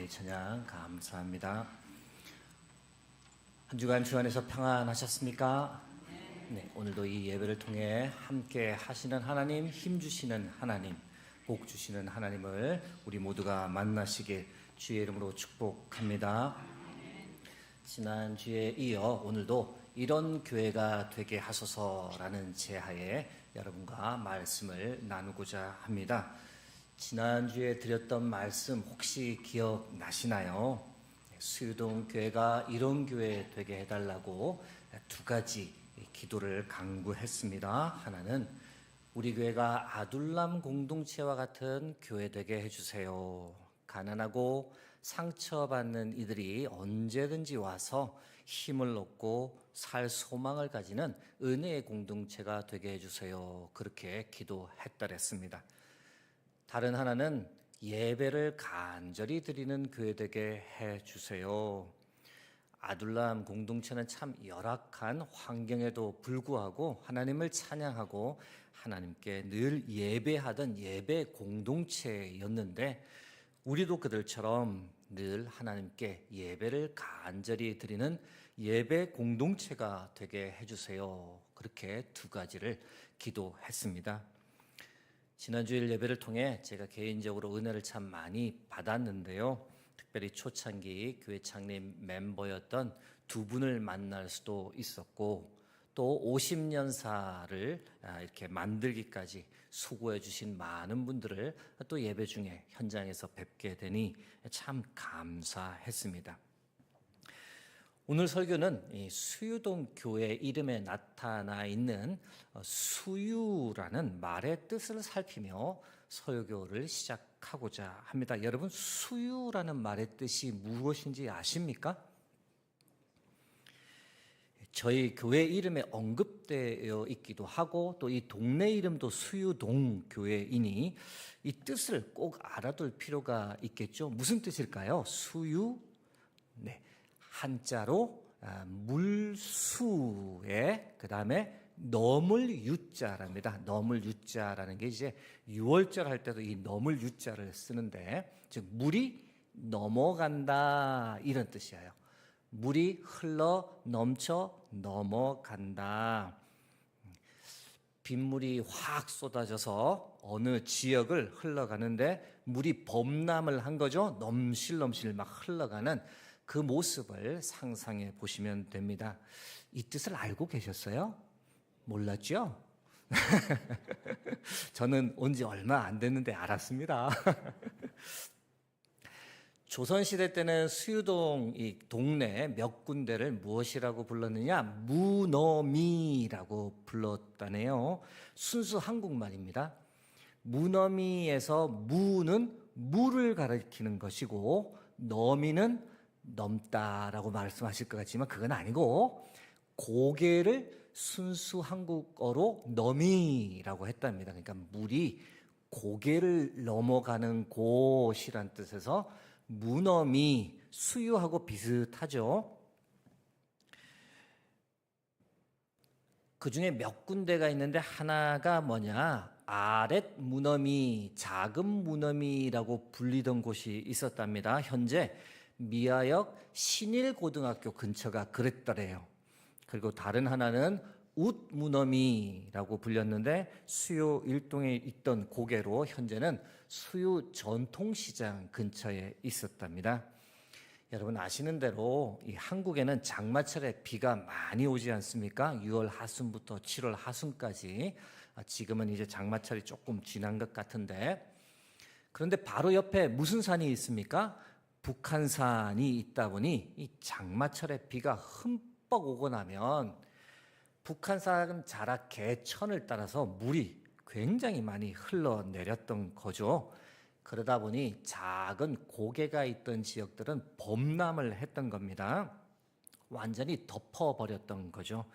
찬양 감사합니다. 한 주간 주 안에서 평안하셨습니까? 네, 오늘도 이 예배를 통해 함께 하시는 하나님, 힘 주시는 하나님, 복 주시는 하나님을 우리 모두가 만나시길 주의 이름으로 축복합니다. 지난주에 이어 오늘도 이런 교회가 되게 하소서라는 제하에 여러분과 말씀을 나누고자 합니다. 지난주에 드렸던 말씀 혹시 기억나시나요? 수유동 교회가 이런 교회 되게 해달라고 두 가지 기도를 강구했습니다. 하나는 우리 교회가 아둘람 공동체와 같은 교회 되게 해주세요. 가난하고 상처받는 이들이 언제든지 와서 힘을 얻고 살 소망을 가지는 은혜의 공동체가 되게 해주세요. 그렇게 기도했더랬습니다. 다른 하나는 예배를 간절히 드리는 교회 되게 해주세요. 아둘람 공동체는 참 열악한 환경에도 불구하고 하나님을 찬양하고 하나님께 늘 예배하던 예배 공동체였는데 우리도 그들처럼 늘 하나님께 예배를 간절히 드리는 예배 공동체가 되게 해주세요. 그렇게 두 가지를 기도했습니다. 지난주일 예배를 통해 제가 개인적으로 은혜를 참 많이 받았는데요. 특별히 초창기 교회 창립 멤버였던 두 분을 만날 수도 있었고 또 50년사를 이렇게 만들기까지 수고해 주신 많은 분들을 또 예배 중에 현장에서 뵙게 되니 참 감사했습니다. 오늘 설교는 이 수유동 교회 이름에 나타나 있는 수유라는 말의 뜻을 살피며 설교를 시작하고자 합니다. 여러분, 수유라는 말의 뜻이 무엇인지 아십니까? 저희 교회 이름에 언급되어 있기도 하고 또 이 동네 이름도 수유동 교회이니 이 뜻을 꼭 알아둘 필요가 있겠죠. 무슨 뜻일까요? 수유, 네, 한자로 물수에 그 다음에 넘을 유자랍니다. 넘을 유자라는 게 이제 유월절 할 때도 이 넘을 유자를 쓰는데 즉 물이 넘어간다 이런 뜻이에요. 물이 흘러 넘쳐 넘어간다. 빗물이 확 쏟아져서 어느 지역을 흘러가는데 물이 범람을 한 거죠. 넘실넘실 막 흘러가는 그 모습을 상상해 보시면 됩니다. 이 뜻을 알고 계셨어요? 몰랐죠? 저는 온 지 얼마 안 됐는데 알았습니다. 조선시대 때는 수유동 이 동네 몇 군데를 무엇이라고 불렀느냐? 무너미라고 불렀다네요. 순수 한국말입니다. 무너미에서 무는 물을 가리키는 것이고 너미는 넘다라고 말씀하실 것 같지만 그건 아니고 고개를 순수 한국어로 너미라고 했답니다. 그러니까 물이 고개를 넘어가는 곳이란 뜻에서 무너미, 수유하고 비슷하죠. 그 중에 몇 군데가 있는데 하나가 뭐냐? 아랫 무너미, 작은 무너미라고 불리던 곳이 있었답니다. 현재 미아역 신일고등학교 근처가 그랬더래요. 그리고 다른 하나는 웃무너미라고 불렸는데 수요 일동에 있던 고개로 현재는 수유 전통시장 근처에 있었답니다. 여러분 아시는 대로 이 한국에는 장마철에 비가 많이 오지 않습니까? 6월 하순부터 7월 하순까지. 지금은 이제 장마철이 조금 지난 것 같은데 그런데 바로 옆에 무슨 산이 있습니까? 북한산이 있다 보니 이 장마철에 비가 흠뻑 오고 나면 북한산 자락 개천을 따라서 물이 굉장히 많이 흘러내렸던 거죠. 그러다 보니 작은 고개가 있던 지역들은 범람을 했던 겁니다. 완전히 덮어버렸던 거죠.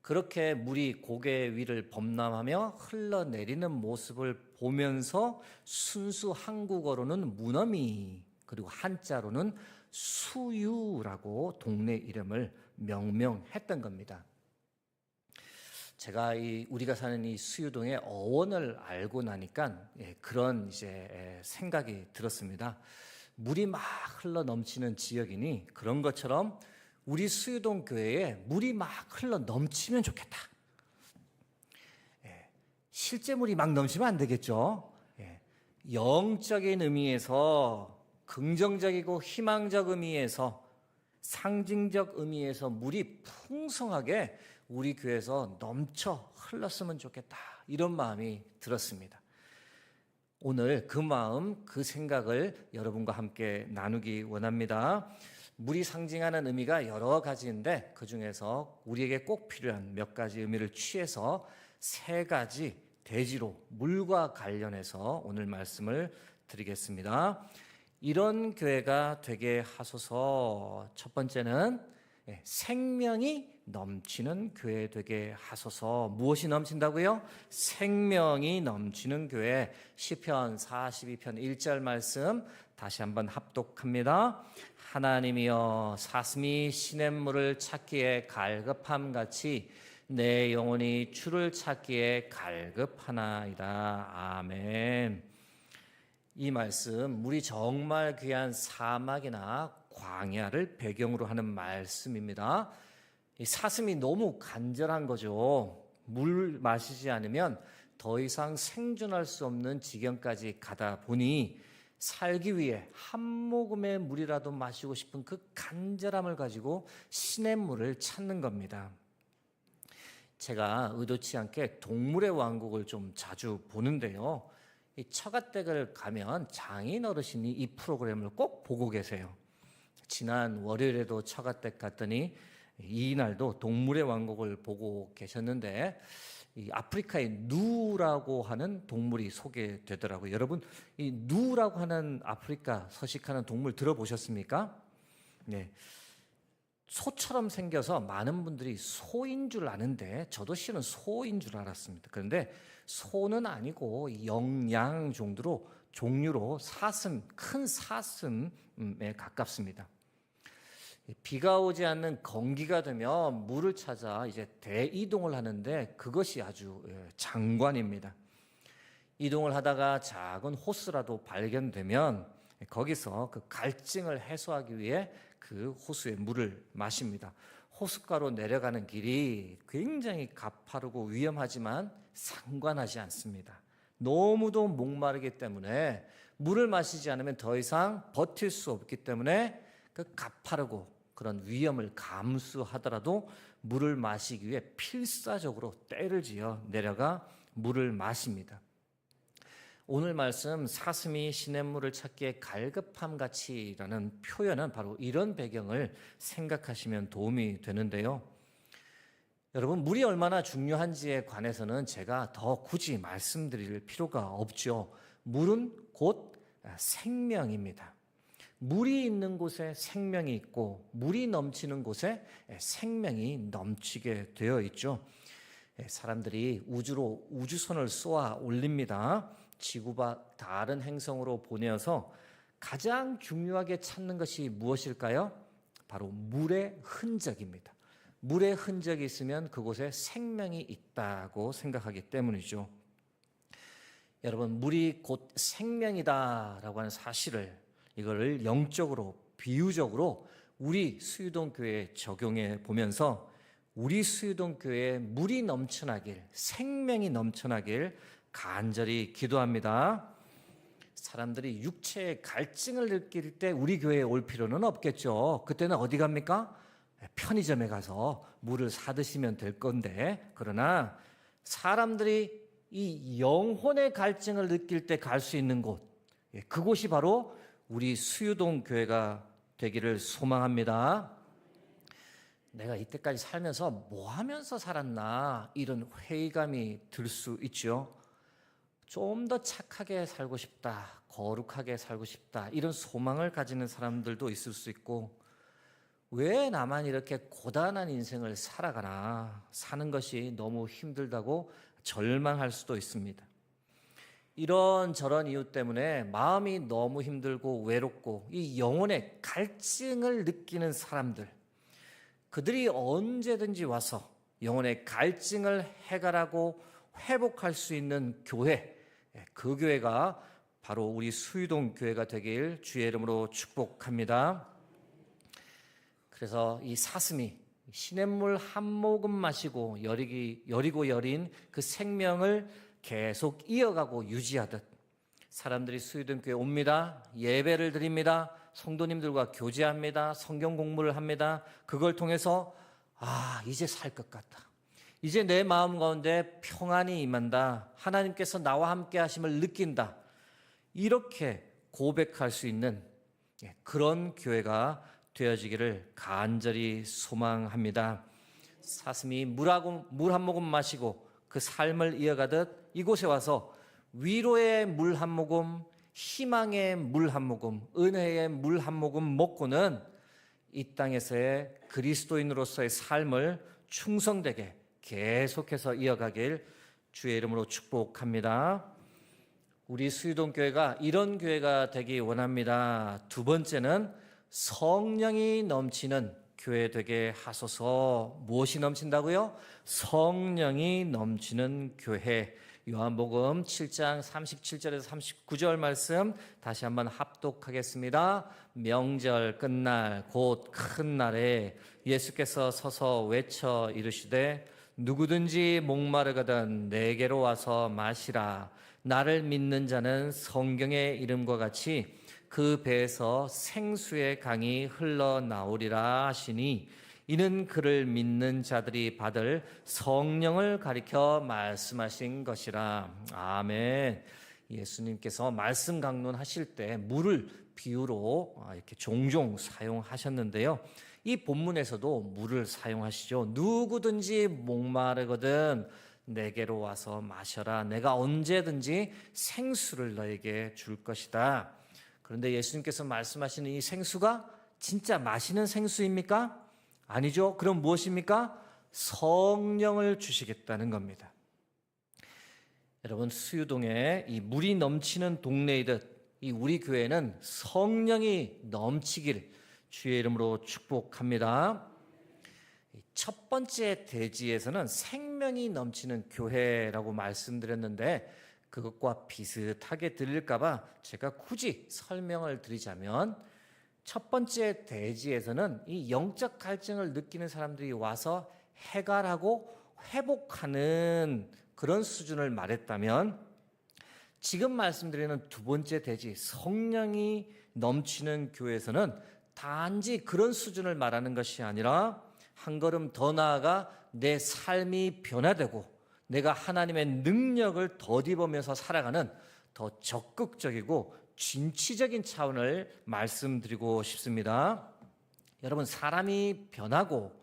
그렇게 물이 고개 위를 범람하며 흘러내리는 모습을 보면서 순수 한국어로는 무너미 그리고 한자로는 수유라고 동네 이름을 명명했던 겁니다. 제가 우리가 사는 이 수유동의 어원을 알고 나니까 그런 이제 생각이 들었습니다. 물이 막 흘러 넘치는 지역이니 그런 것처럼 우리 수유동 교회에 물이 막 흘러 넘치면 좋겠다. 실제 물이 막 넘치면 안 되겠죠. 영적인 의미에서, 긍정적이고 희망적 의미에서, 상징적 의미에서 물이 풍성하게 우리 교회에서 넘쳐 흘렀으면 좋겠다, 이런 마음이 들었습니다. 오늘 그 마음, 그 생각을 여러분과 함께 나누기 원합니다. 물이 상징하는 의미가 여러 가지인데 그 중에서 우리에게 꼭 필요한 몇 가지 의미를 취해서 3가지 대지로 물과 관련해서 오늘 말씀을 드리겠습니다. 이런 교회가 되게 하소서. 첫 번째는 생명이 넘치는 교회 되게 하소서. 무엇이 넘친다고요? 생명이 넘치는 교회. 시편 42편 1절 말씀 다시 한번 합독합니다. 하나님이여, 사슴이 시냇물을 찾기에 갈급함같이 내 영혼이 주를 찾기에 갈급하나이다. 아멘. 이 말씀, 물이 정말 귀한 사막이나 광야를 배경으로 하는 말씀입니다. 이 사슴이 너무 간절한 거죠. 물 마시지 않으면 더 이상 생존할 수 없는 지경까지 가다 보니 살기 위해 한 모금의 물이라도 마시고 싶은 그 간절함을 가지고 시냇물을 찾는 겁니다. 제가 의도치 않게 동물의 왕국을 좀 자주 보는데요. 이 처가댁을 가면 장인 어르신이 이 프로그램을 꼭 보고 계세요. 지난 월요일에도 처가댁 갔더니 이날도 동물의 왕국을 보고 계셨는데 이 아프리카의 누라고 하는 동물이 소개되더라고요. 여러분, 이 누라고 하는 아프리카 서식하는 동물 들어보셨습니까? 네. 소처럼 생겨서 많은 분들이 소인 줄 아는데 저도 실은 소인 줄 알았습니다. 그런데 소는 아니고 영양 종류로 사슴, 큰 사슴에 가깝습니다. 비가 오지 않는 건기가 되면 물을 찾아 이제 대이동을 하는데 그것이 아주 장관입니다. 이동을 하다가 작은 호수라도 발견되면 거기서 그 갈증을 해소하기 위해 그 호수의 물을 마십니다. 호숫가로 내려가는 길이 굉장히 가파르고 위험하지만 상관하지 않습니다. 너무도 목마르기 때문에 물을 마시지 않으면 더 이상 버틸 수 없기 때문에 그 가파르고 그런 위험을 감수하더라도 물을 마시기 위해 필사적으로 떼를 지어 내려가 물을 마십니다. 오늘 말씀 사슴이 시냇물을 찾기에 갈급함같이라는 표현은 바로 이런 배경을 생각하시면 도움이 되는데요. 여러분, 물이 얼마나 중요한지에 관해서는 제가 더 굳이 말씀드릴 필요가 없죠. 물은 곧 생명입니다. 물이 있는 곳에 생명이 있고 물이 넘치는 곳에 생명이 넘치게 되어 있죠. 사람들이 우주로 우주선을 쏘아 올립니다. 지구 밖 다른 행성으로 보내어서 가장 중요하게 찾는 것이 무엇일까요? 바로 물의 흔적입니다. 물의 흔적이 있으면 그곳에 생명이 있다고 생각하기 때문이죠. 여러분, 물이 곧 생명이다라고 하는 사실을, 이거를 영적으로, 비유적으로 우리 수유동 교회에 적용해 보면서 우리 수유동 교회에 물이 넘쳐나길, 생명이 넘쳐나길 간절히 기도합니다. 사람들이 육체의 갈증을 느낄 때 우리 교회에 올 필요는 없겠죠. 그때는 어디 갑니까? 편의점에 가서 물을 사 드시면 될 건데, 그러나 사람들이 이 영혼의 갈증을 느낄 때 갈 수 있는 곳, 그곳이 바로 우리 수유동 교회가 되기를 소망합니다. 내가 이때까지 살면서 뭐 하면서 살았나, 이런 회의감이 들 수 있죠. 좀 더 착하게 살고 싶다, 거룩하게 살고 싶다, 이런 소망을 가지는 사람들도 있을 수 있고, 왜 나만 이렇게 고단한 인생을 살아가나, 사는 것이 너무 힘들다고 절망할 수도 있습니다. 이런저런 이유 때문에 마음이 너무 힘들고 외롭고 이 영혼의 갈증을 느끼는 사람들, 그들이 언제든지 와서 영혼의 갈증을 해결하고 회복할 수 있는 교회, 그 교회가 바로 우리 수유동 교회가 되길 주의 이름으로 축복합니다. 그래서 이 사슴이 시냇물 한 모금 마시고 여리고 여린 그 생명을 계속 이어가고 유지하듯 사람들이 수유동 교회에 옵니다. 예배를 드립니다. 성도님들과 교제합니다. 성경 공부를 합니다. 그걸 통해서 이제 살 것 같다. 이제 내 마음 가운데 평안이 임한다. 하나님께서 나와 함께 하심을 느낀다. 이렇게 고백할 수 있는 그런 교회가 되어지기를 간절히 소망합니다. 사슴이 물 한 모금 마시고 그 삶을 이어가듯 이곳에 와서 위로의 물 한 모금, 희망의 물 한 모금, 은혜의 물 한 모금 먹고는 이 땅에서의 그리스도인으로서의 삶을 충성되게 계속해서 이어가길 주의 이름으로 축복합니다. 우리 수유동 교회가 이런 교회가 되기 원합니다. 두 번째는 성령이 넘치는 교회 되게 하소서. 무엇이 넘친다고요? 성령이 넘치는 교회. 요한복음 7장 37절에서 39절 말씀 다시 한번 합독하겠습니다. 명절 끝날 곧 큰 날에 예수께서 서서 외쳐 이르시되 누구든지 목마르거든 내게로 와서 마시라. 나를 믿는 자는 성경의 이름과 같이 그 배에서 생수의 강이 흘러나오리라 하시니 이는 그를 믿는 자들이 받을 성령을 가리켜 말씀하신 것이라. 아멘. 예수님께서 말씀 강론하실 때 물을 비유로 이렇게 종종 사용하셨는데요. 이 본문에서도 물을 사용하시죠. 누구든지 목마르거든 내게로 와서 마셔라. 내가 언제든지 생수를 너에게 줄 것이다. 그런데 예수님께서 말씀하시는 이 생수가 진짜 마시는 생수입니까? 아니죠. 그럼 무엇입니까? 성령을 주시겠다는 겁니다. 여러분, 수유동에 이 물이 넘치는 동네이듯 이 우리 교회는 성령이 넘치길 주의 이름으로 축복합니다. 첫 번째 대지에서는 생명이 넘치는 교회라고 말씀드렸는데 그것과 비슷하게 들릴까봐 제가 굳이 설명을 드리자면 첫 번째 대지에서는 이 영적 갈증을 느끼는 사람들이 와서 해결하고 회복하는 그런 수준을 말했다면 지금 말씀드리는 두 번째 대지 성령이 넘치는 교회에서는 단지 그런 수준을 말하는 것이 아니라 한 걸음 더 나아가 내 삶이 변화되고 내가 하나님의 능력을 덧입으면서 살아가는 더 적극적이고 진취적인 차원을 말씀드리고 싶습니다. 여러분, 사람이 변하고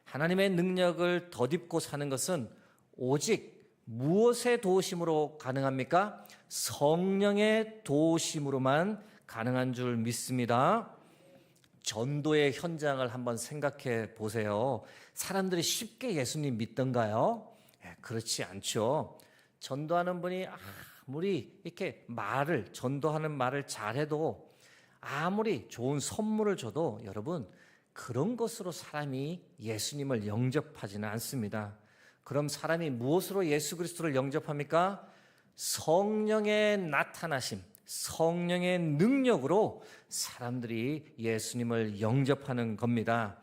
하나님의 능력을 덧입고 사는 것은 오직 무엇의 도우심으로 가능합니까? 성령의 도우심으로만 가능한 줄 믿습니다. 전도의 현장을 한번 생각해 보세요. 사람들이 쉽게 예수님 믿던가요? 그렇지 않죠. 전도하는 분이 아무리 이렇게 전도하는 말을 잘해도 아무리 좋은 선물을 줘도 여러분 그런 것으로 사람이 예수님을 영접하지는 않습니다. 그럼 사람이 무엇으로 예수 그리스도를 영접합니까? 성령의 나타나심, 성령의 능력으로 사람들이 예수님을 영접하는 겁니다.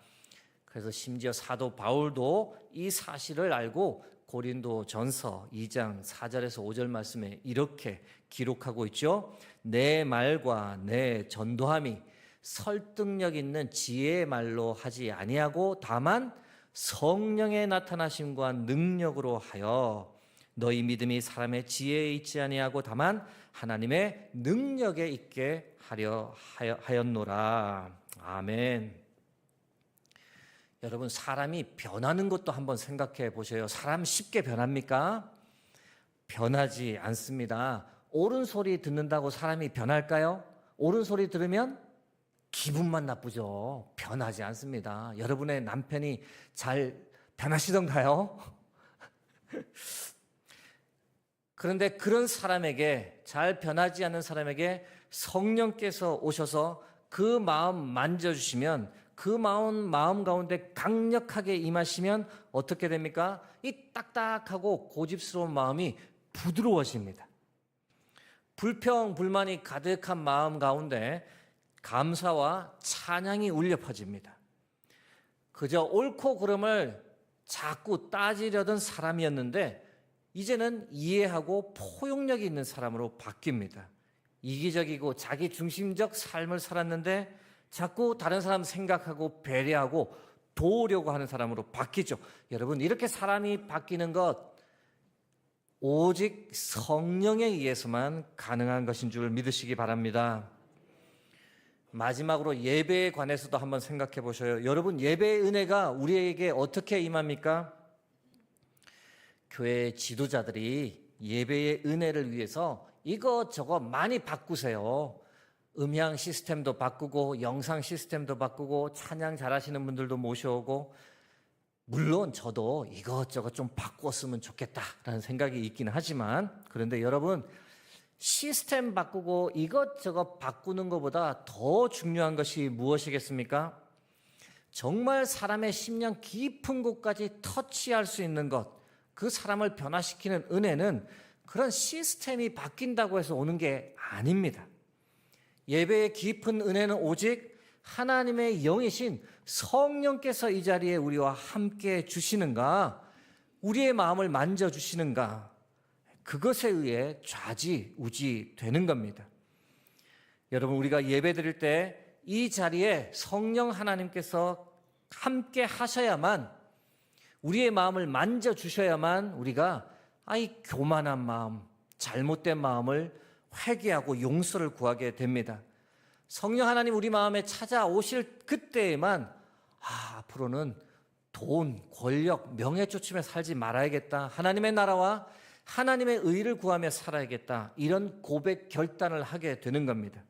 그래서 심지어 사도 바울도 이 사실을 알고 고린도전서 2장 4절에서 5절 말씀에 이렇게 기록하고 있죠. 내 말과 내 전도함이 설득력 있는 지혜의 말로 하지 아니하고 다만 성령의 나타나심과 능력으로 하여 너희 믿음이 사람의 지혜에 있지 아니하고 다만 하나님의 능력에 있게 하였노라. 아멘. 여러분, 사람이 변하는 것도 한번 생각해 보세요. 사람 쉽게 변합니까? 변하지 않습니다. 옳은 소리 듣는다고 사람이 변할까요? 옳은 소리 들으면 기분만 나쁘죠. 변하지 않습니다. 여러분의 남편이 잘 변하시던가요? 그런데 그런 사람에게, 잘 변하지 않는 사람에게 성령께서 오셔서 그 마음 만져주시면, 그 마음 가운데 강력하게 임하시면 어떻게 됩니까? 이 딱딱하고 고집스러운 마음이 부드러워집니다. 불평, 불만이 가득한 마음 가운데 감사와 찬양이 울려 퍼집니다. 그저 옳고 그름을 자꾸 따지려던 사람이었는데 이제는 이해하고 포용력이 있는 사람으로 바뀝니다. 이기적이고 자기 중심적 삶을 살았는데 자꾸 다른 사람 생각하고 배려하고 도우려고 하는 사람으로 바뀌죠. 여러분, 이렇게 사람이 바뀌는 것 오직 성령에 의해서만 가능한 것인 줄 믿으시기 바랍니다. 마지막으로 예배에 관해서도 한번 생각해 보셔요. 여러분, 예배의 은혜가 우리에게 어떻게 임합니까? 교회 지도자들이 예배의 은혜를 위해서 이것저것 많이 바꾸세요. 음향 시스템도 바꾸고 영상 시스템도 바꾸고 찬양 잘하시는 분들도 모셔오고, 물론 저도 이것저것 좀 바꿨으면 좋겠다라는 생각이 있긴 하지만, 그런데 여러분, 시스템 바꾸고 이것저것 바꾸는 것보다 더 중요한 것이 무엇이겠습니까? 정말 사람의 심령 깊은 곳까지 터치할 수 있는 것, 그 사람을 변화시키는 은혜는 그런 시스템이 바뀐다고 해서 오는 게 아닙니다. 예배의 깊은 은혜는 오직 하나님의 영이신 성령께서 이 자리에 우리와 함께 주시는가, 우리의 마음을 만져주시는가, 그것에 의해 좌지우지 되는 겁니다. 여러분, 우리가 예배 드릴 때 이 자리에 성령 하나님께서 함께 하셔야만, 우리의 마음을 만져주셔야만 우리가 이 교만한 마음, 잘못된 마음을 회개하고 용서를 구하게 됩니다. 성령 하나님 우리 마음에 찾아오실 그때에만 앞으로는 돈, 권력, 명예 쫓으며 살지 말아야겠다, 하나님의 나라와 하나님의 의를 구하며 살아야겠다, 이런 고백 결단을 하게 되는 겁니다.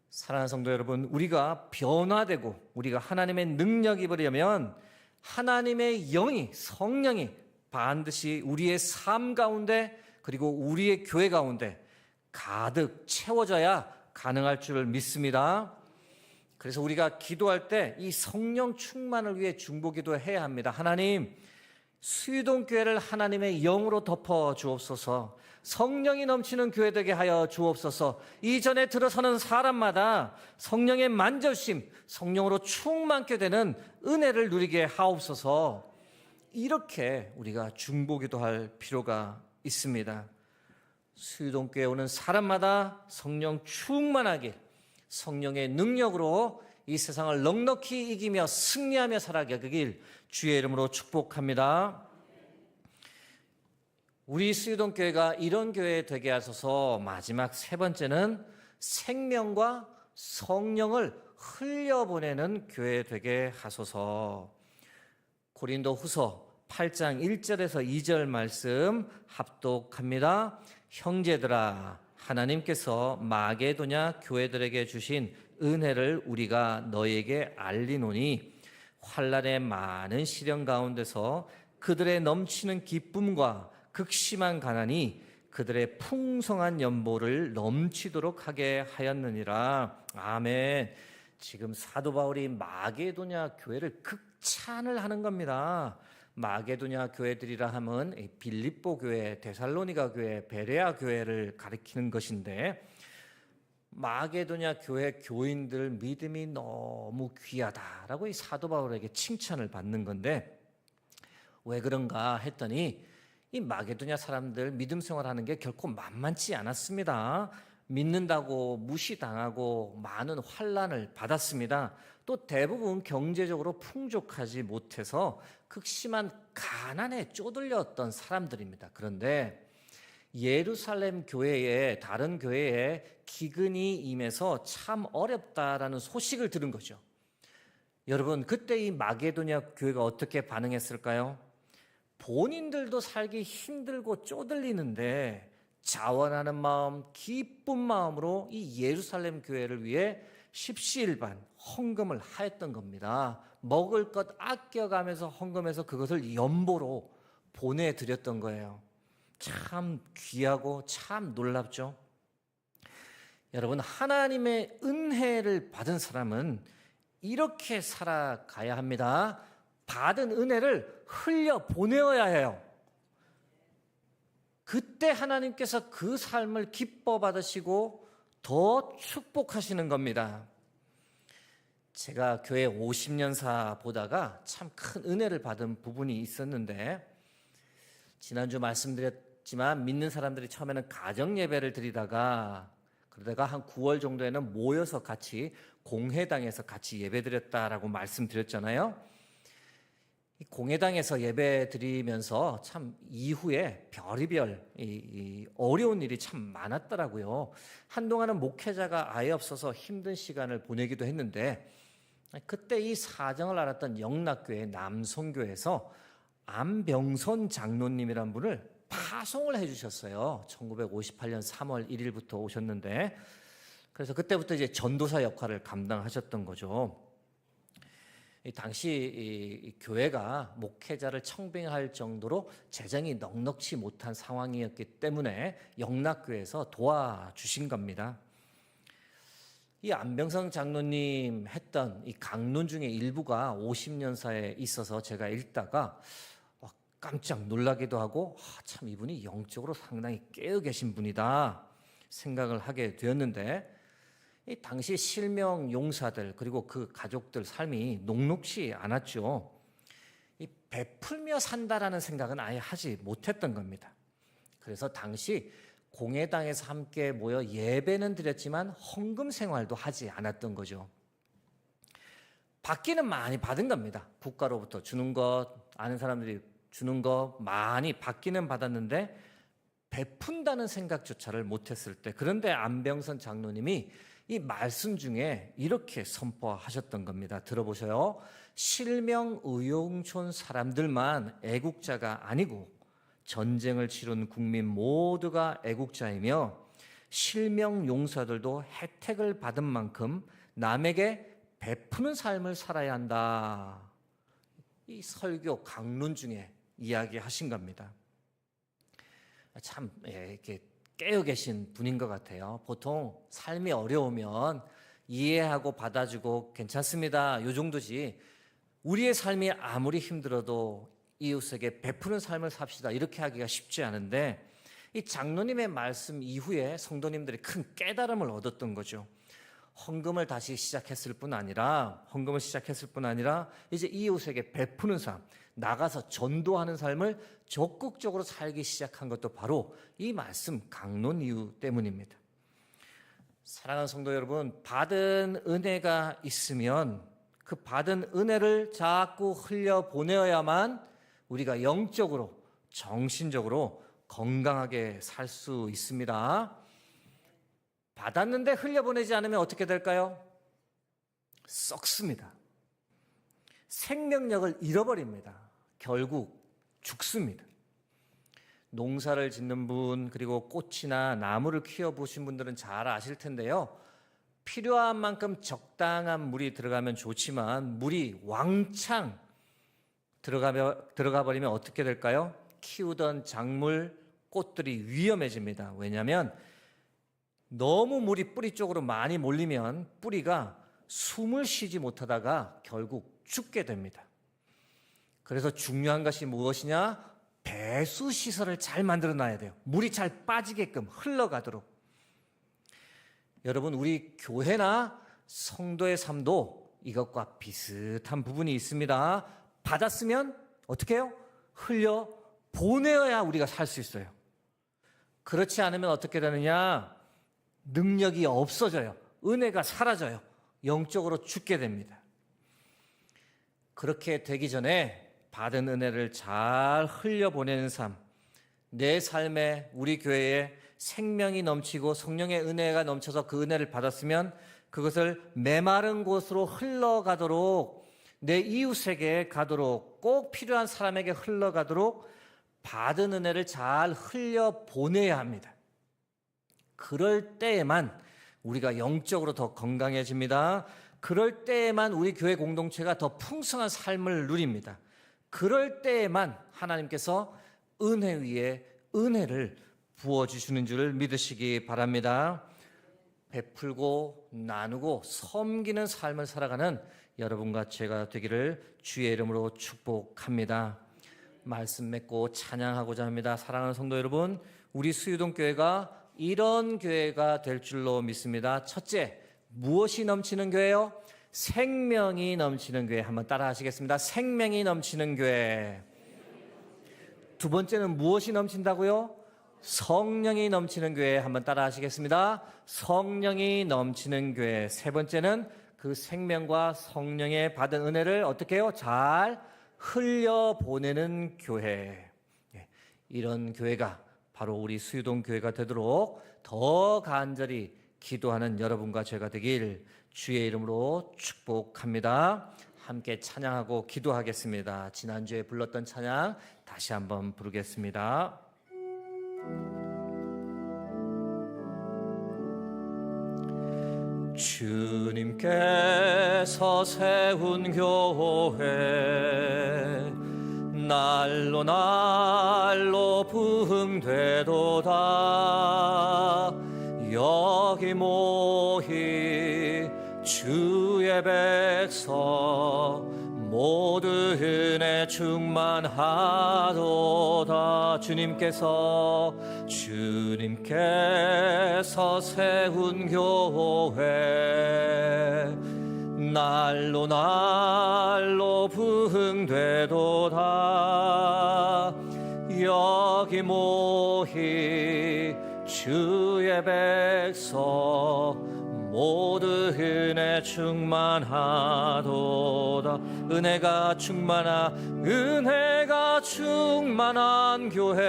사랑하는 성도 여러분, 우리가 변화되고 우리가 하나님의 능력이 입으려면 하나님의 영이, 성령이 반드시 우리의 삶 가운데 그리고 우리의 교회 가운데 가득 채워져야 가능할 줄 믿습니다. 그래서 우리가 기도할 때 이 성령 충만을 위해 중보기도 해야 합니다. 하나님, 수유동교회를 하나님의 영으로 덮어 주옵소서. 성령이 넘치는 교회 되게 하여 주옵소서. 이전에 들어서는 사람마다 성령의 만져주심, 성령으로 충만케 되는 은혜를 누리게 하옵소서. 이렇게 우리가 중보기도 할 필요가 있습니다. 수유동교회에 오는 사람마다 성령 충만하길, 성령의 능력으로 이 세상을 넉넉히 이기며 승리하며 살아가길 주의 이름으로 축복합니다. 우리 수유동교회가 이런 교회 되게 하소서. 마지막 세 번째는 생명과 성령을 흘려보내는 교회 되게 하소서. 고린도 후서 8장 1절에서 2절 말씀 합독합니다. 형제들아, 하나님께서 마게도냐 교회들에게 주신 은혜를 우리가 너에게 알리노니 환난의 많은 시련 가운데서 그들의 넘치는 기쁨과 극심한 가난이 그들의 풍성한 연보를 넘치도록 하게 하였느니라. 아멘. 지금 사도 바울이 마게도냐 교회를 극찬을 하는 겁니다. 마게도냐 교회들이라 하면 빌립보 교회, 데살로니가 교회, 베레아 교회를 가리키는 것인데, 마게도냐 교회 교인들 믿음이 너무 귀하다라고 이 사도 바울에게 칭찬을 받는 건데, 왜 그런가 했더니 이 마게도냐 사람들 믿음 생활하는 게 결코 만만치 않았습니다. 믿는다고 무시당하고 많은 환난을 받았습니다. 또 대부분 경제적으로 풍족하지 못해서 극심한 가난에 쪼들렸던 사람들입니다. 그런데 예루살렘 교회에, 다른 교회에 기근이 임해서 참 어렵다라는 소식을 들은 거죠. 여러분, 그때 이 마게도냐 교회가 어떻게 반응했을까요? 본인들도 살기 힘들고 쪼들리는데 자원하는 마음, 기쁜 마음으로 이 예루살렘 교회를 위해 십시일반 헌금을 하였던 겁니다. 먹을 것 아껴가면서 헌금해서 그것을 연보로 보내드렸던 거예요. 참 귀하고 참 놀랍죠. 여러분, 하나님의 은혜를 받은 사람은 이렇게 살아가야 합니다. 받은 은혜를 흘려 보내어야 해요. 그때 하나님께서 그 삶을 기뻐 받으시고 더 축복하시는 겁니다. 제가 교회 50년사 보다가 참 큰 은혜를 받은 부분이 있었는데, 지난주 말씀드렸지만 믿는 사람들이 처음에는 가정 예배를 드리다가 그러다가 한 9월 정도에는 모여서 같이 공회당에서 같이 예배 드렸다라고 말씀드렸잖아요. 이 공회당에서 예배 드리면서 참 이후에 별의별 어려운 일이 참 많았더라고요. 한동안은 목회자가 아예 없어서 힘든 시간을 보내기도 했는데, 그때 이 사정을 알았던 영락교회 남성교회에서 안병선 장로님이란 분을 파송을 해주셨어요. 1958년 3월 1일부터 오셨는데, 그래서 그때부터 이제 전도사 역할을 감당하셨던 거죠. 이 당시 이 교회가 목회자를 청빙할 정도로 재정이 넉넉지 못한 상황이었기 때문에 영락교회에서 도와주신 겁니다. 이 안병성 장로님 했던 이 강론 중에 일부가 50년사에 있어서 제가 읽다가 깜짝 놀라기도 하고, 참 이분이 영적으로 상당히 깨어 계신 분이다 생각을 하게 되었는데, 이 당시 실명 용사들 그리고 그 가족들 삶이 녹록지 않았죠. 이 베풀며 산다라는 생각은 아예 하지 못했던 겁니다. 그래서 당시 공회당에서 함께 모여 예배는 드렸지만 헌금 생활도 하지 않았던 거죠. 받기는 많이 받은 겁니다. 국가로부터 주는 것, 아는 사람들이 주는 것 많이 받기는 받았는데 베푼다는 생각조차를 못했을 때, 그런데 안병선 장로님이 이 말씀 중에 이렇게 선포하셨던 겁니다. 들어보세요. 실명 의용촌 사람들만 애국자가 아니고 전쟁을 치른 국민 모두가 애국자이며, 실명 용사들도 혜택을 받은 만큼 남에게 베푸는 삶을 살아야 한다. 이 설교 강론 중에 이야기하신 겁니다. 참 이렇게 깨어 계신 분인 것 같아요. 보통 삶이 어려우면 이해하고 받아주고 괜찮습니다, 요 정도지, 우리의 삶이 아무리 힘들어도 이웃에게 베푸는 삶을 삽시다 이렇게 하기가 쉽지 않은데, 이 장로님의 말씀 이후에 성도님들이 큰 깨달음을 얻었던 거죠. 헌금을 시작했을 뿐 아니라 이제 이웃에게 베푸는 삶, 나가서 전도하는 삶을 적극적으로 살기 시작한 것도 바로 이 말씀 강론 이유 때문입니다. 사랑하는 성도 여러분, 받은 은혜가 있으면 그 받은 은혜를 자꾸 흘려보내어야만 우리가 영적으로, 정신적으로 건강하게 살 수 있습니다. 받았는데 흘려보내지 않으면 어떻게 될까요? 썩습니다. 생명력을 잃어버립니다. 결국 죽습니다. 농사를 짓는 분, 그리고 꽃이나 나무를 키워보신 분들은 잘 아실 텐데요. 필요한 만큼 적당한 물이 들어가면 좋지만 물이 왕창 들어가 버리면 어떻게 될까요? 키우던 작물, 꽃들이 위험해집니다. 왜냐하면 너무 물이 뿌리 쪽으로 많이 몰리면 뿌리가 숨을 쉬지 못하다가 결국 죽게 됩니다. 그래서 중요한 것이 무엇이냐? 배수 시설을 잘 만들어 놔야 돼요. 물이 잘 빠지게끔 흘러가도록. 여러분, 우리 교회나 성도의 삶도 이것과 비슷한 부분이 있습니다. 받았으면 어떻게 해요? 흘려 보내어야 우리가 살 수 있어요. 그렇지 않으면 어떻게 되느냐? 능력이 없어져요. 은혜가 사라져요. 영적으로 죽게 됩니다. 그렇게 되기 전에 받은 은혜를 잘 흘려보내는 삶, 내 삶에, 우리 교회에 생명이 넘치고 성령의 은혜가 넘쳐서 그 은혜를 받았으면 그것을 메마른 곳으로 흘러가도록, 내 이웃에게 가도록, 꼭 필요한 사람에게 흘러가도록 받은 은혜를 잘 흘려보내야 합니다. 그럴 때에만 우리가 영적으로 더 건강해집니다. 그럴 때에만 우리 교회 공동체가 더 풍성한 삶을 누립니다. 그럴 때에만 하나님께서 은혜 위에 은혜를 부어주시는 줄을 믿으시기 바랍니다. 베풀고 나누고 섬기는 삶을 살아가는 여러분과 제가 되기를 주의 이름으로 축복합니다. 말씀 맺고 찬양하고자 합니다. 사랑하는 성도 여러분, 우리 수유동 교회가 이런 교회가 될 줄로 믿습니다. 첫째, 무엇이 넘치는 교회요? 생명이 넘치는 교회. 한번 따라 하시겠습니다. 생명이 넘치는 교회. 두 번째는 무엇이 넘친다고요? 성령이 넘치는 교회. 한번 따라 하시겠습니다. 성령이 넘치는 교회. 세 번째는 그 생명과 성령의 받은 은혜를 어떻게 해요? 잘 흘려보내는 교회. 이런 교회가 바로 우리 수유동 교회가 되도록 더 간절히 기도하는 여러분과 제가 되길 주의 이름으로 축복합니다. 함께 찬양하고 기도하겠습니다. 지난주에 불렀던 찬양 다시 한번 부르겠습니다. 주님께서 세운 교회 날로 날로 부흥되도다. 여기 모인 주의 백성 모두 은혜 충만하도다. 주님께서 세운 교회 날로 날로 부흥되도다. 여기 모인 주의 백성 모두 은혜 충만하도다. 은혜가 충만한 교회,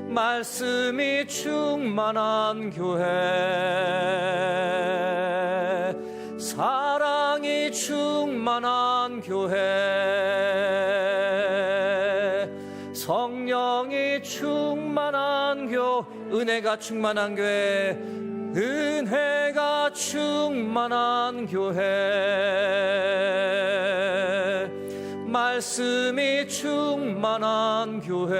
말씀이 충만한 교회, 사랑이 충만한 교회, 성령이 충만한 교회, 은혜가 충만한 교회, 은혜가 충만한 교회, 말씀이 충만한 교회,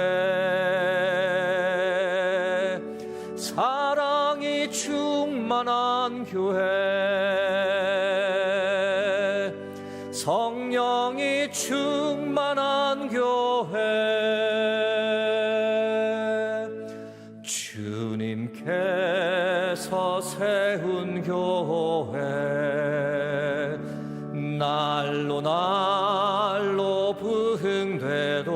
사랑이 충만한 교회, 성령이 충만한 교회. 주님께서 세운 교회 날로 날로 부흥되도다.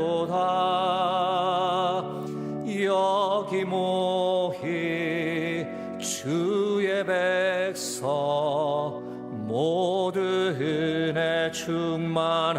여기 모인 주의 백성 모두 은혜 충만하도다.